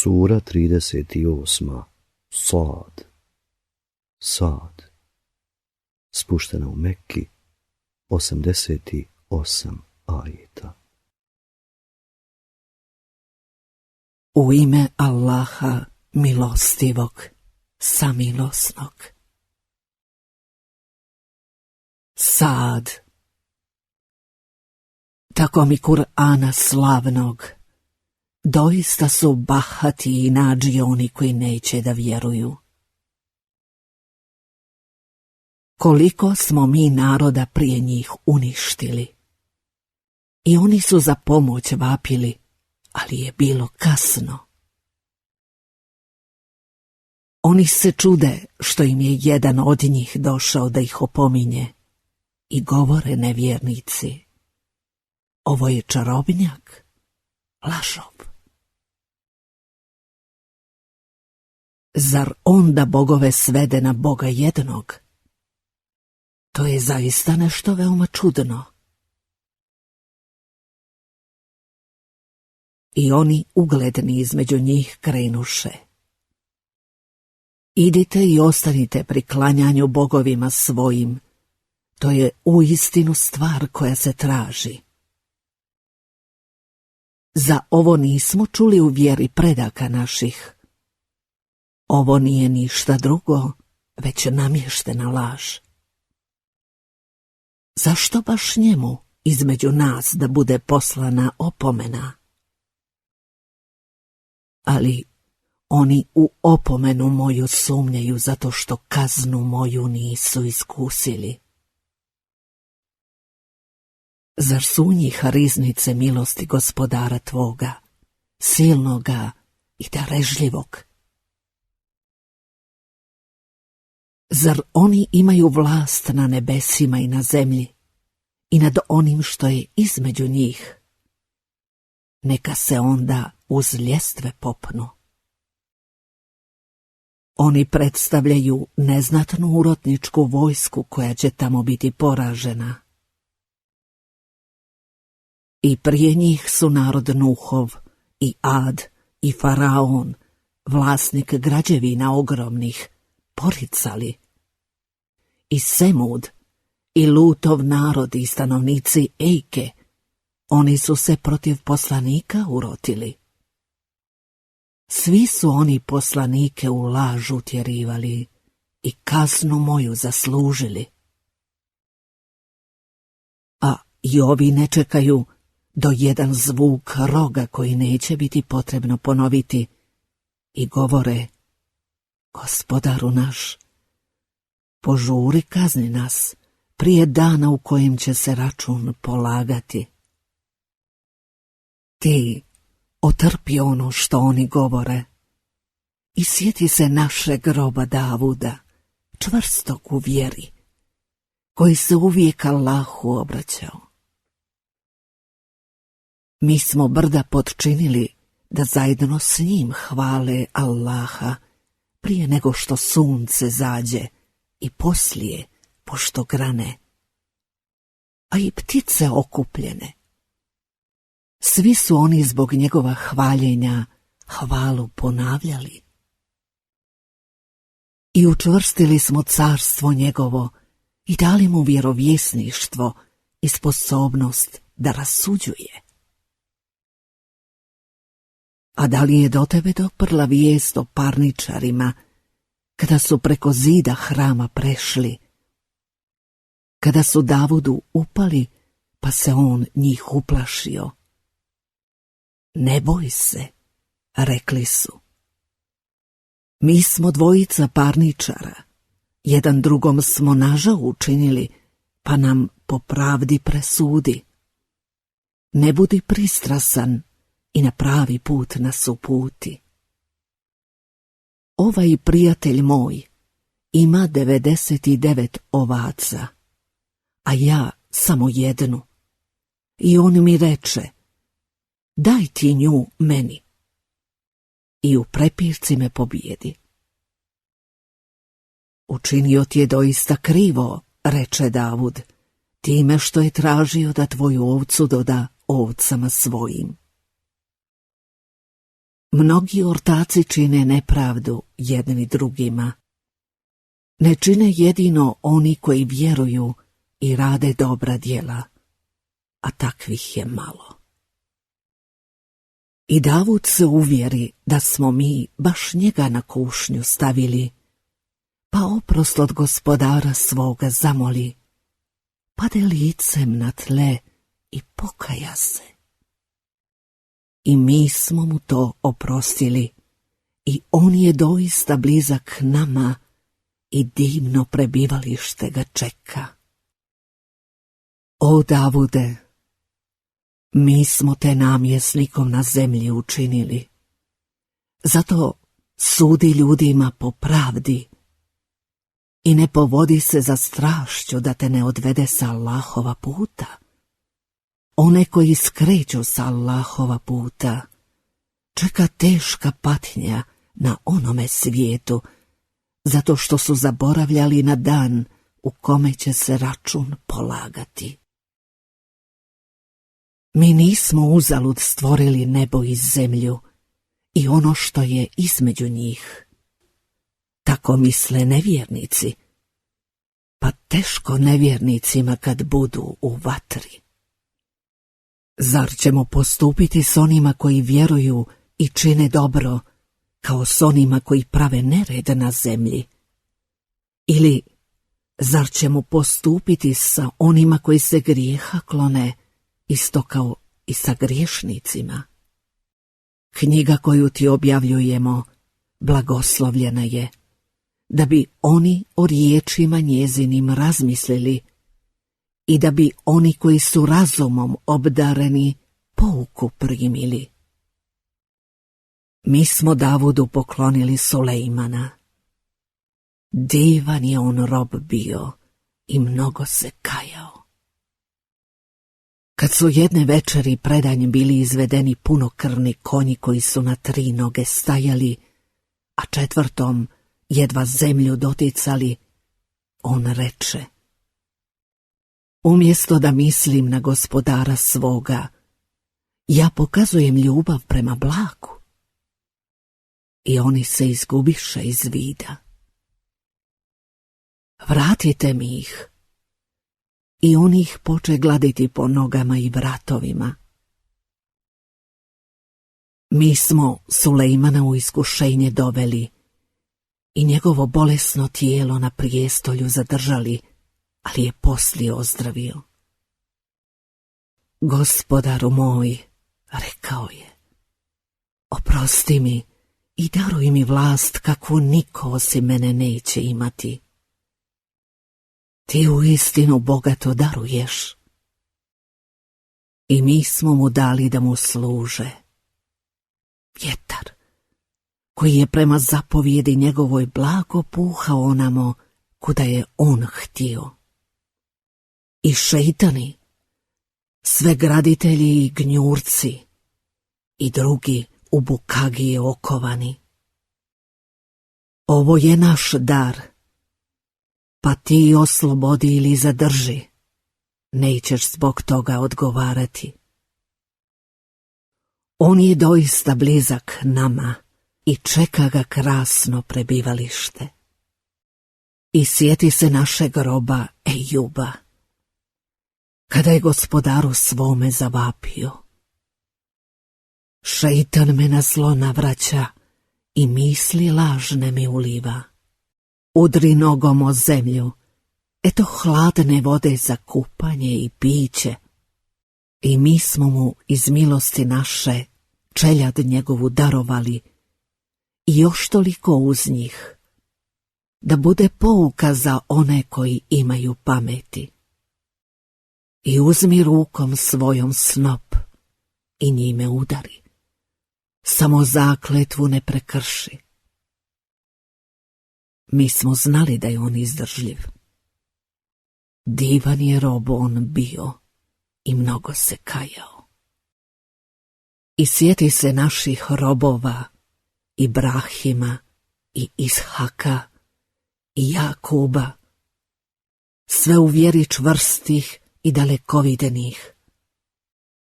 Sura 38. Sad. Sad. Spuštena u Mekki, 88 ajeta. U ime Allaha milostivog, samilosnog. Sad. Tako mi Kur'ana slavnog, doista su bahati i nađi oni koji neće da vjeruju. Koliko smo mi naroda prije njih uništili. I oni su za pomoć vapili, ali je bilo kasno. Oni se čude što im je jedan od njih došao da ih opominje i govore nevjernici: ovo je čarobnjak, lažov. Zar onda bogove svede na Boga jednog? To je zaista nešto veoma čudno. I oni ugledni između njih krenuše: idite i ostanite pri klanjanju bogovima svojim, to je uistinu stvar koja se traži. Za ovo nismo čuli u vjeri predaka naših. Ovo nije ništa drugo, već namještena laž. Zašto baš njemu između nas da bude poslana opomena? Ali oni u opomenu moju sumnjaju zato što kaznu moju nisu iskusili. Zar su u njih riznice milosti gospodara tvoga, silnoga i darežljivog? Zar oni imaju vlast na nebesima i na zemlji i nad onim što je između njih? Neka se onda uz ljestve popnu. Oni predstavljaju neznatnu urotničku vojsku koja će tamo biti poražena. I prije njih su narod Nuhov, i Ad, i Faraon, vlasnik građevina ogromnih, poricali. I Semud, i Lutov narod i stanovnici Ejke, oni su se protiv poslanika urotili. Svi su oni poslanike u laž utjerivali i kaznu moju zaslužili. A i ovi ne čekaju do jedan zvuk roga koji neće biti potrebno ponoviti i govore: Gospodaru naš, požuri kazni nas prije dana u kojem će se račun polagati. Ti otrpi ono što oni govore i sjeti se našeg roba Davuda, čvrstog u vjeri, koji se uvijek Allahu obraćao. Mi smo brda potčinili da zajedno s njim hvale Allaha prije nego što sunce zađe i poslije pošto grane, a i ptice okupljene. Svi su oni zbog njegova hvaljenja hvalu ponavljali. I učvrstili smo carstvo njegovo i dali mu vjerovjesništvo i sposobnost da rasuđuje. A da li je do tebe doprla vijest o parničarima, kada su preko zida hrama prešli, kada su Davudu upali, pa se on njih uplašio? Ne boj se, rekli su. Mi smo dvojica parničara, jedan drugom smo nažao učinili, pa nam po pravdi presudi. Ne budi pristrasan i na pravi put nas uputi. Ovaj prijatelj moj ima 99 ovaca, a ja samo jednu. I on mi reče: daj ti nju meni. I u prepirci me pobijedi. Učinio ti je doista krivo, reče Davud, time što je tražio da tvoju ovcu doda ovcama svojim. Mnogi ortaci čine nepravdu jedni drugima. Ne čine jedino oni koji vjeruju i rade dobra djela, a takvih je malo. I Davud se uvjeri da smo mi baš njega na kušnju stavili, pa oprost od Gospodara svoga zamoli, pade licem na tle i pokaja se. I mi smo mu to oprostili, i on je doista blizak nama i divno prebivalište ga čeka. O Davude, mi smo te namjesnikom na zemlji učinili, zato sudi ljudima po pravdi i ne povodi se za strašću da te ne odvede sa Allahova puta. One koji skreću sa Allahova puta čeka teška patnja na onome svijetu, zato što su zaboravljali na dan u kome će se račun polagati. Mi nismo uzalud stvorili nebo i zemlju i ono što je između njih. Tako misle nevjernici, pa teško nevjernicima kad budu u vatri. Zar ćemo postupiti s onima koji vjeruju i čine dobro, kao s onima koji prave nered na zemlji? Ili zar ćemo postupiti sa onima koji se grijeha klone, isto kao i sa griješnicima? Knjiga koju ti objavljujemo blagoslovljena je, da bi oni o riječima njezinim razmislili i da bi oni koji su razumom obdareni pouku primili. Mi smo Davudu poklonili Sulejmana. Divan je on rob bio i mnogo se kajao. Kad su jedne večeri predanj bili izvedeni punokrvni konji koji su na 3 noge stajali, a 4. jedva zemlju doticali, on reče: umjesto da mislim na Gospodara svoga, ja pokazujem ljubav prema blagu. I oni se izgubiše iz vida. Vratite mi ih. I on ih poče gladiti po nogama i vratovima. Mi smo Sulejmana u iskušenje doveli i njegovo bolesno tijelo na prijestolju zadržali, ali je poslije ozdravio. Gospodaru moj, rekao je, oprosti mi i daruj mi vlast kakvu niko osim mene neće imati. Ti uistinu bogato daruješ. I mi smo mu dali da mu služe. Vjetar, koji je prema zapovjedi njegovoj blago puhao onamo kuda je on htio. I šeitani, sve graditelji i gnjurci, i drugi u bukagije okovani. Ovo je naš dar, pa ti oslobodi ili zadrži, nećeš zbog toga odgovarati. On je doista blizak nama i čeka ga krasno prebivalište. I sjeti se našeg roba Ejuba, kada je Gospodaru svome zavapio. Šeitan me na zlo navraća i misli lažne mi uliva. Udri nogom o zemlju, eto hladne vode za kupanje i piće. I mi smo mu iz milosti naše čeljad njegovu darovali i još toliko uz njih, da bude pouka za one koji imaju pameti. I uzmi rukom svojom snop i njime udari, samo zakletvu ne prekrši. Mi smo znali da je on izdržljiv. Divan je rob on bio i mnogo se kajao. I sjeti se naših robova, Ibrahima i Ishaka i Jakuba, sve u vjeri čvrstih i dalekovidenih.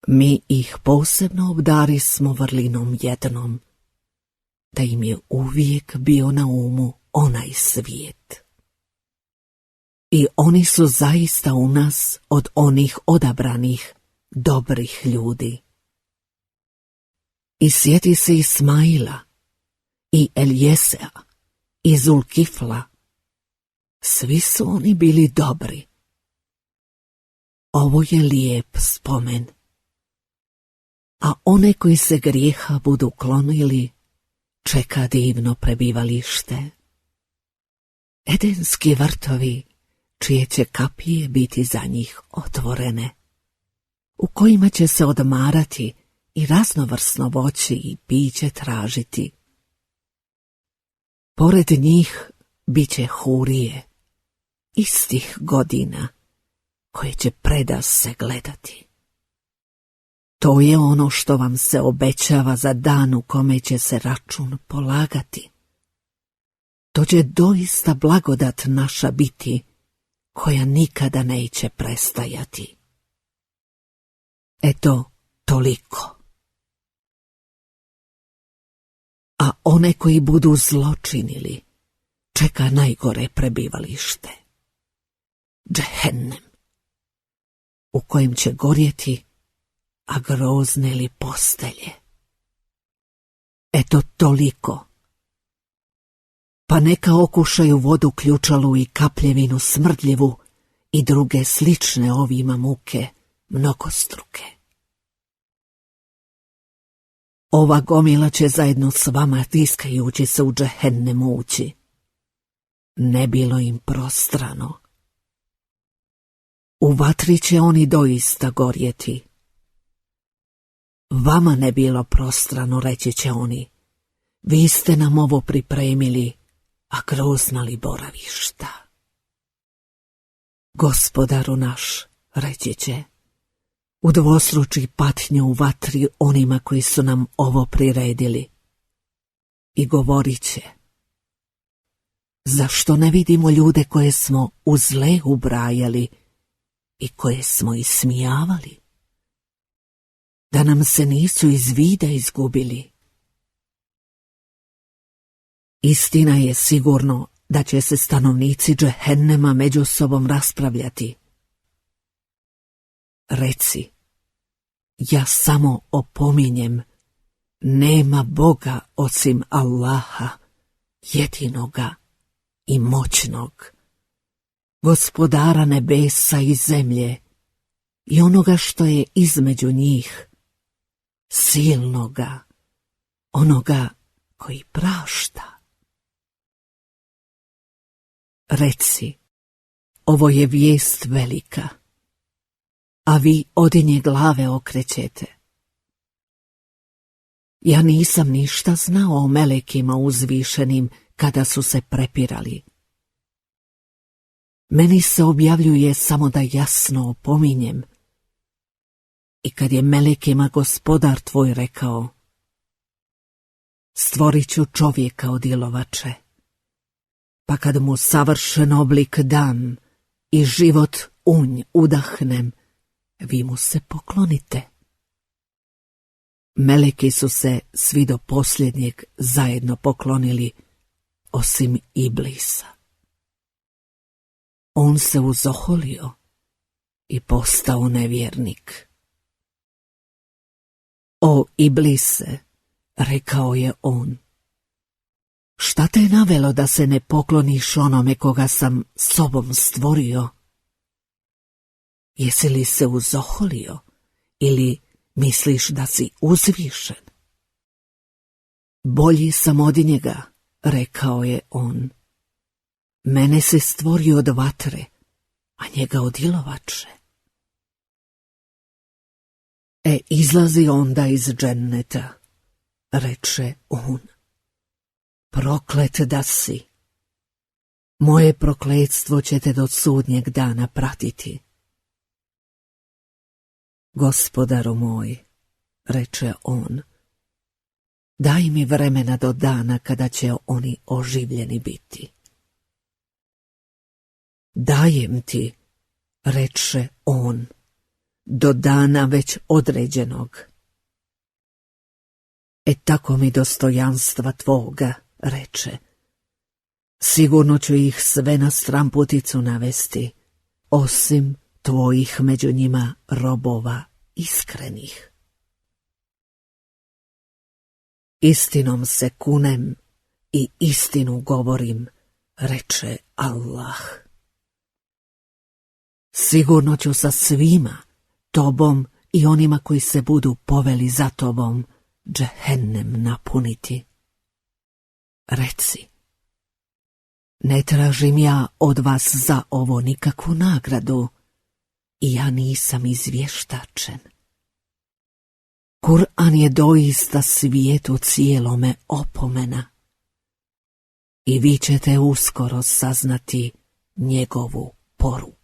Mi ih posebno obdari smo vrlinom jednom da im je uvijek bio na umu onaj svijet. I oni su zaista u nas od onih odabranih, dobrih ljudi. I sjeti se Ismaila, i Eljesea, i Zulkifla. Svi su oni bili dobri. Ovo je lijep spomen. A one koji se grijeha budu klonili, čeka divno prebivalište. Edenski vrtovi, čije će kapije biti za njih otvorene, u kojima će se odmarati i raznovrsno voće i piće tražiti. Pored njih bit će hurije, istih godina, koje će predas se gledati. To je ono što vam se obećava za dan u kome će se račun polagati. To će doista blagodat naša biti, koja nikada neće prestajati. Eto, toliko. A one koji budu zločinili, čeka najgore prebivalište. Džehennem, u kojem će gorjeti, a grozne li postelje. Eto toliko. Pa neka okušaju vodu ključalu i kapljevinu smrdljivu i druge slične ovima muke, mnogostruke. Ova gomila će zajedno s vama tiskajući se u džehennem ući. Ne bilo im prostrano. U vatri će oni doista gorjeti. Vama ne bilo prostrano, reći će oni. Vi ste nam ovo pripremili, a grozna li boravišta. Gospodaru naš, reći će, udvostruči patnju u vatri onima koji su nam ovo priredili. I govorit će, zašto ne vidimo ljude koje smo u zle ubrajali i koje smo ismijavali? Da nam se nisu iz vida izgubili. Istina je sigurno da će se stanovnici džehennema među sobom raspravljati. Reci, ja samo opominjem, nema Boga osim Allaha, jedinoga i moćnog, gospodara nebesa i zemlje i onoga što je između njih, silnoga, onoga koji prašta. Reci, ovo je vijest velika, a vi od nje glave okrećete. Ja nisam ništa znao o melekima uzvišenim kada su se prepirali. Meni se objavljuje samo da jasno opominjem. I kad je melekima gospodar tvoj rekao, stvorit ću čovjeka od ilovače, pa kad mu savršen oblik dam i život unj udahnem, vi mu se poklonite. Meleki su se svi do posljednjeg zajedno poklonili, osim Iblisa. On se uzoholio i postao nevjernik. O Iblise, rekao je on, šta te je navelo da se ne pokloniš onome koga sam sobom stvorio? Jesi li se uzoholio ili misliš da si uzvišen? Bolji sam od njega, rekao je on. Mene se stvorio od vatre, a njega od ilovače. Izlazi onda iz dženneta, reče on. Proklet da si. Moje prokletstvo će te do sudnjeg dana pratiti. Gospodaru moj, reče on, daj mi vremena do dana kada će oni oživljeni biti. Dajem ti, reče on, do dana već određenog. tako mi dostojanstva tvoga, reče. Sigurno ću ih sve na stramputicu navesti, osim tvojih među njima robova iskrenih. Istinom se kunem i istinu govorim, reče Allah. Sigurno ću sa svima, tobom i onima koji se budu poveli za tobom, džehennem napuniti. Reci, ne tražim ja od vas za ovo nikakvu nagradu i ja nisam izvještačen. Kur'an je doista svijetu cijelome opomena i vi ćete uskoro saznati njegovu poruku.